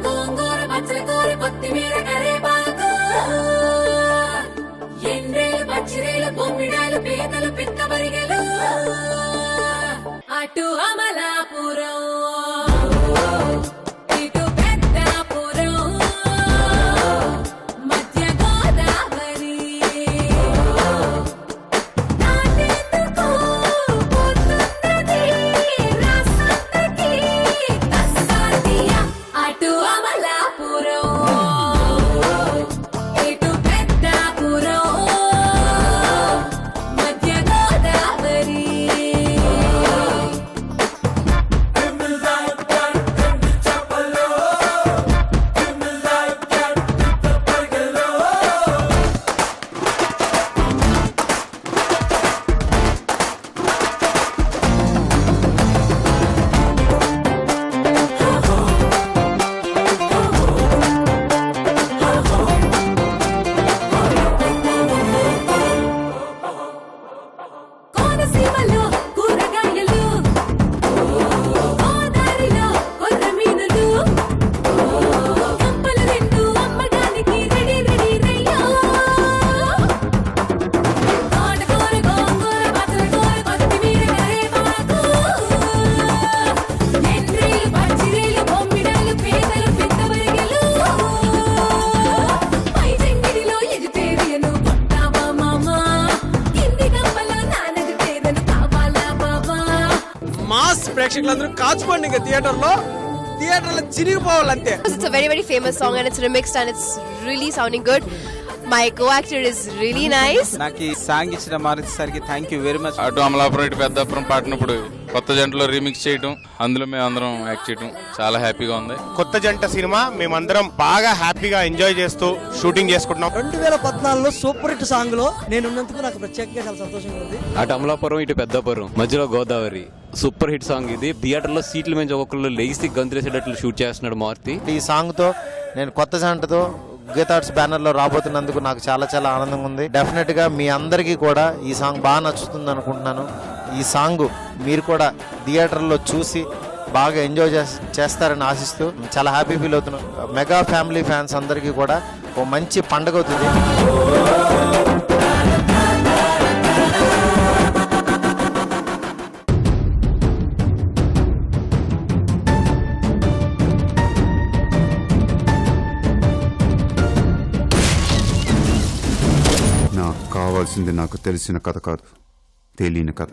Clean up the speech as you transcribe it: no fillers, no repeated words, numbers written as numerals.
గోంగూర పచ్చల కూర కొత్తిమీర కరేపాకు ఎండ్రేలు పచ్చిరేలు బొమ్మిడాలు పీతలు పిత్త బరిగెలు అటు అమలాపురం ఇటు పెద్దాపురం మధ్య గోదావరి నాటెందుకు పోతున్నది రాసంతకి తస్సాదియా అటు అమలాపురం ఇటు పెద్దాపురం మధ్య గోదావరి కోనసీమలో కూరగాయలు గోదావరిలో కొర్రమీనులు కంపలు రెండు అమ్మడానికి రెడీ రెడీ రయ్యో తోటకూర గోంగూర పచ్చల కూర కొత్తిమీర కరేపాకు ఎండ్రేలు పచ్చిరేలు బొమ్మిడాలు పీతలు పిత్తబరిగెలు పై చెంగిడిలో ఎజిటేరియను కొట్టావా మామా కింది గంపలో నానగటేరను కావాలా బాబా మాస్ ప్రేక్షకులందరూ కాచుకోండి ఇంకా థియేటర్లో చిరిగిపోవాలంతే. It's a very, very famous song and it's remixed and it's really sounding good. My co-actor is really nice. నాకు ఈ సాంగ్ ఇచ్చిన మారుతిసారికి థ్యాంక్ యూ వెరీ మచ్. అటు అమలాపురం ఇటు పెద్దాపురం పాడినప్పుడు కొత్త జంటలో రీమిక్స్ చేయడం, అందులో మేము అందరం యాక్ట్ చేయడం చాలా హ్యాపీగా ఉంది. కొత్త జంట సినిమా మేమందరం బాగా హ్యాపీగా ఎంజాయ్ చేస్తూ షూటింగ్ చేసుకుంటున్నాం. 2014లో సూపర్ హిట్ సాంగ్ లో నేను ఉన్నందుకు నాకు ప్రత్యేకంగా చాలా సంతోషంగా ఉంది. అటు అమలాపురం ఇటు పెద్దాపురం మధ్యలో గోదావరి సూపర్ హిట్ సాంగ్ ఇది. థియేటర్ లో సీట్ల మీద ఒక్కొక్కరు లేసి గంతులేసేటట్లు షూట్ చేస్తున్నాడు మారుతి. ఈ సాంగ్ తో నేను కొత్త జంటతో గీతార్ట్స్ బ్యానర్ లో రాబోతున్నందుకు నాకు చాలా చాలా ఆనందంగా ఉంది. డెఫినెట్ గా మీ అందరికీ కూడా ఈ సాంగ్ బాగా నచ్చుతుంది అనుకుంటున్నాను. ఈ సాంగ్ మీరు కూడా థియేటర్లో చూసి బాగా ఎంజాయ్ చేస్తారని ఆశిస్తూ చాలా హ్యాపీ ఫీల్ అవుతున్నాను. మెగా ఫ్యామిలీ ఫ్యాన్స్ అందరికీ కూడా ఓ మంచి పండుగ అవుతుంది. నాకు కావాల్సింది నాకు తెలిసిన కథ కాదు, తెలియని కథ.